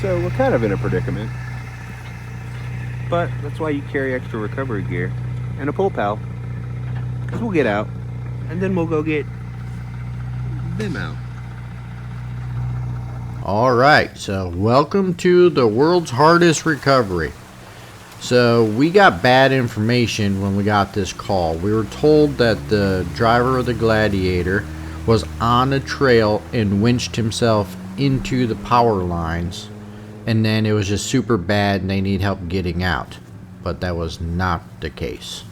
So we're kind of in a predicament. But that's why you carry extra recovery gear and a pull pal. Because we'll get out and then we'll go get them out. Alright, so welcome to the world's hardest recovery. So we got bad information when we got this call. We were told that the driver of the Gladiator was on a trail and winched himself into the power lines, and then it was just super bad and they need help getting out. But that was not the case.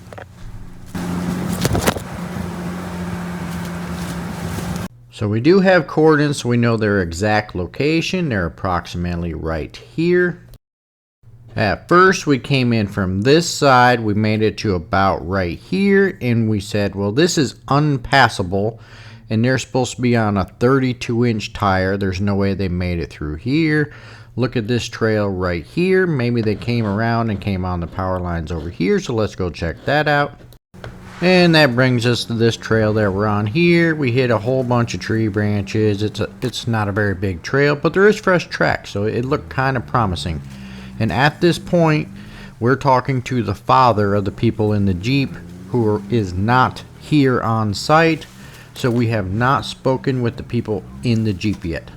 So we do have coordinates, so we know their exact location. They're approximately right here. At first we came in from this side, we made it to about right here, and we said, well, this is unpassable, and they're supposed to be on a 32-inch tire. There's no way they made it through here. Look at this trail right here. Maybe they came around and came on the power lines over here, so let's go check that out. And that brings us to this trail that we're on here. We hit a whole bunch of tree branches. It's not a very big trail, but there is fresh tracks, so it looked kind of promising. And at this point, we're talking to the father of the people in the Jeep, who is not here on site. So we have not spoken with the people in the Jeep yet.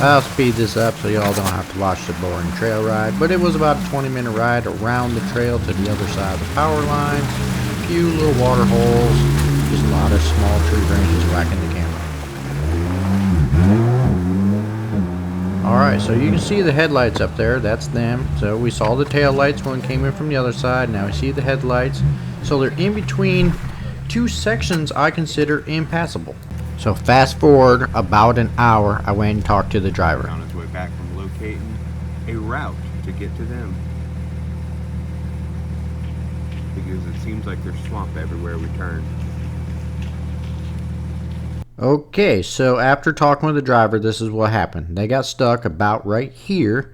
I'll speed this up so y'all don't have to watch the boring trail ride, but it was about a 20-minute ride around the trail to the other side of the power lines. A few little water holes, just a lot of small tree branches whacking the camera. Alright, so you can see the headlights up there, that's them. So we saw the tail lights when we came in from the other side, now we see the headlights. So they're in between two sections I consider impassable. So fast forward about an hour, I went and talked to the driver. On his way back from locating a route to get to them. Because it seems like there's swamp everywhere we turn. Okay, so after talking with the driver, this is what happened. They got stuck about right here,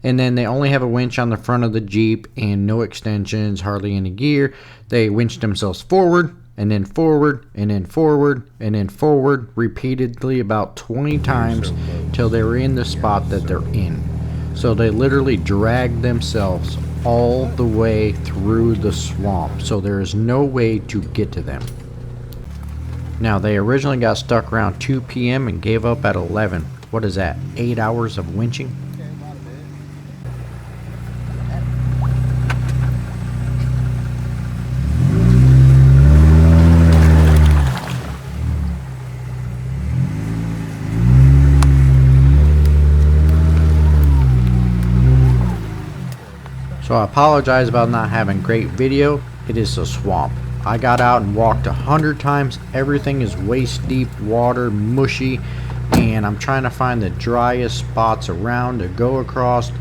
and then they only have a winch on the front of the Jeep and no extensions, hardly any gear. They winched themselves forward, and then forward, and then forward, and then forward repeatedly about 20 times till they were in the spot that they're in. So they literally dragged themselves all the way through the swamp, so there is no way to get to them. Now they originally got stuck around 2 p.m. and gave up at 11. What is that, 8 hours of winching? So I apologize about not having great video. It is a swamp. I got out and walked 100 times. Everything is waist deep water, mushy, and I'm trying to find the driest spots around to go across.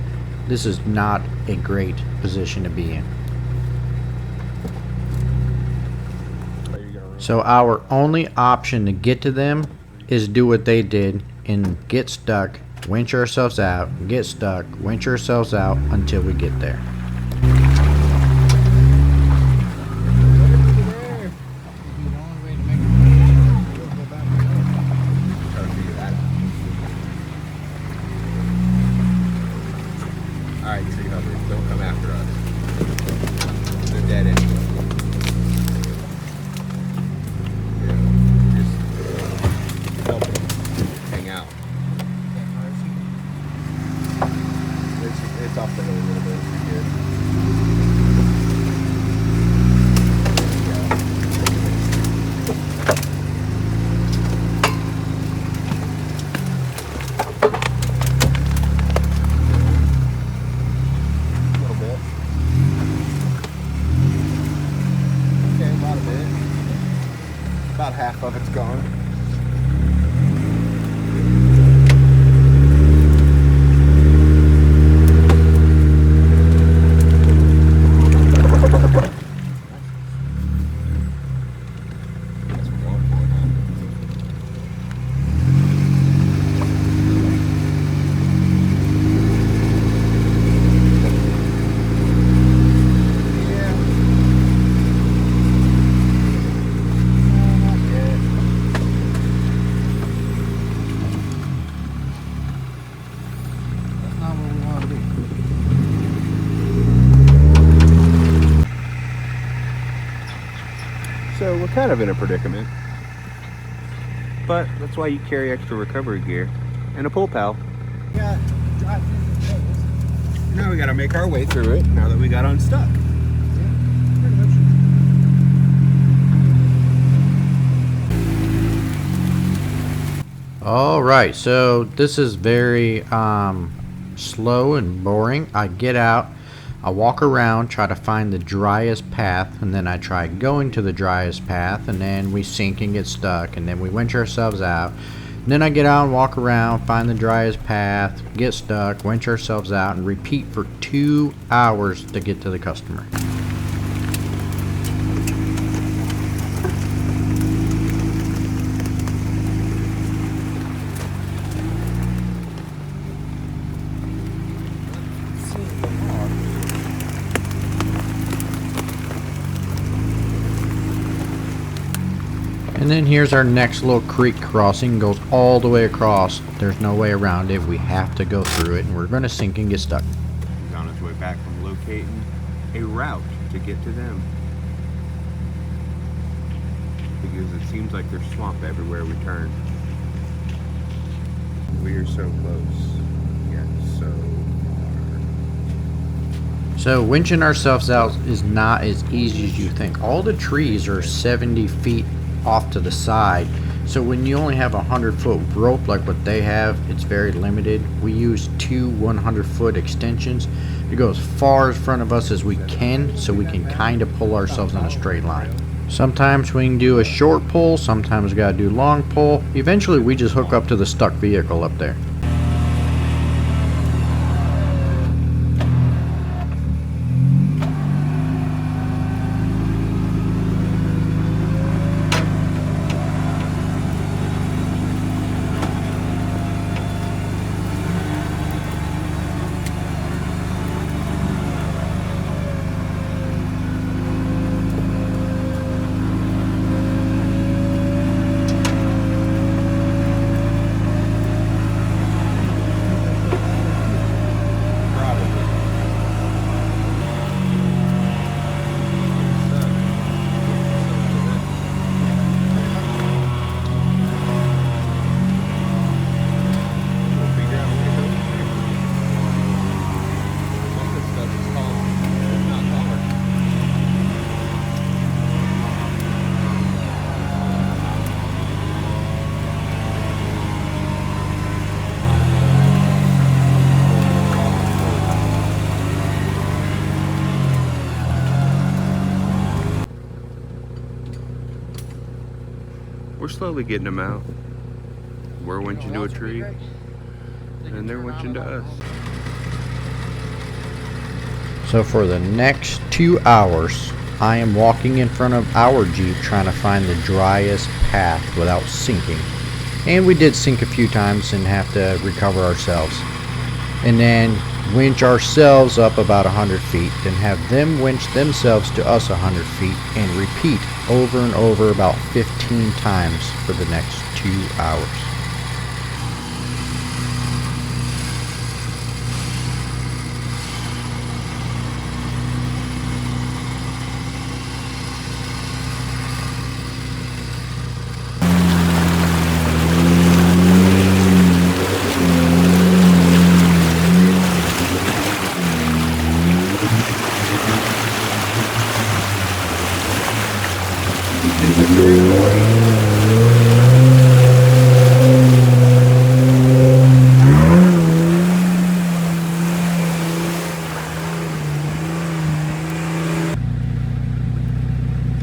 This is not a great position to be in. So our only option to get to them is do what they did and get stuck, winch ourselves out, get stuck, winch ourselves out until we get there. Alright, tree huggers, don't come after us. They're dead anyway. Yeah, just help them hang out. It's off the hill a little bit. You're good. kind of in a predicament. But that's why you carry extra recovery gear and a pull pal. Yeah, drive through the hills. Now we gotta make our way through it now that we got unstuck. Yeah, pretty much. All right, so this is very slow and boring. I get out, I walk around, try to find the driest path, and then I try going to the driest path, and then we sink and get stuck, and then we winch ourselves out. And then I get out and walk around, find the driest path, get stuck, winch ourselves out, and repeat for 2 hours to get to the customer. And then here's our next little creek crossing, goes all the way across. There's no way around it. We have to go through it, and we're going to sink and get stuck. He's on his way back from locating a route to get to them. Because it seems like there's swamp everywhere we turn. We are so close, yet so far. So winching ourselves out is not as easy as you think. All the trees are 70 feet off to the side, so when you only have a 100-foot rope like what they have, it's very limited. We use 2 100-foot extensions to go as far in front of us as we can, so we can kind of pull ourselves in a straight line. Sometimes we can do a short pull, sometimes we gotta do long pull. Eventually we just hook up to the stuck vehicle up there. We're slowly getting them out. We're winching to a tree, and they're winching to us. So for the next 2 hours, I am walking in front of our Jeep trying to find the driest path without sinking. And we did sink a few times and have to recover ourselves. And then winch ourselves up about 100 feet, then have them winch themselves to us 100 feet, and repeat over and over about 15 times for the next 2 hours.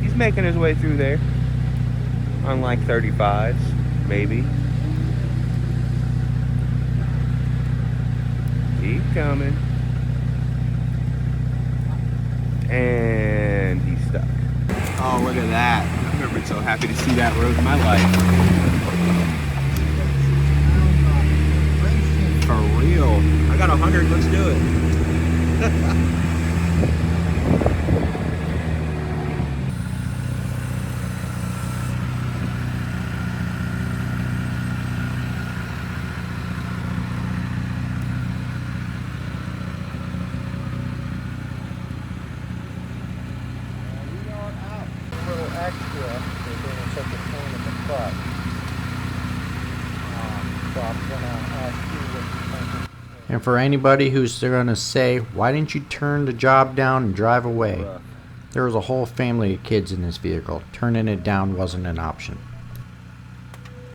He's making his way through there on like 35s, maybe. Keep coming. And he's stuck. Oh, look at that. I've never been so happy to see that road in my life. For real. I got 100, let's do it. Extra. And for anybody who's going to say, why didn't you turn the job down and drive away? There was a whole family of kids in this vehicle. Turning it down wasn't an option.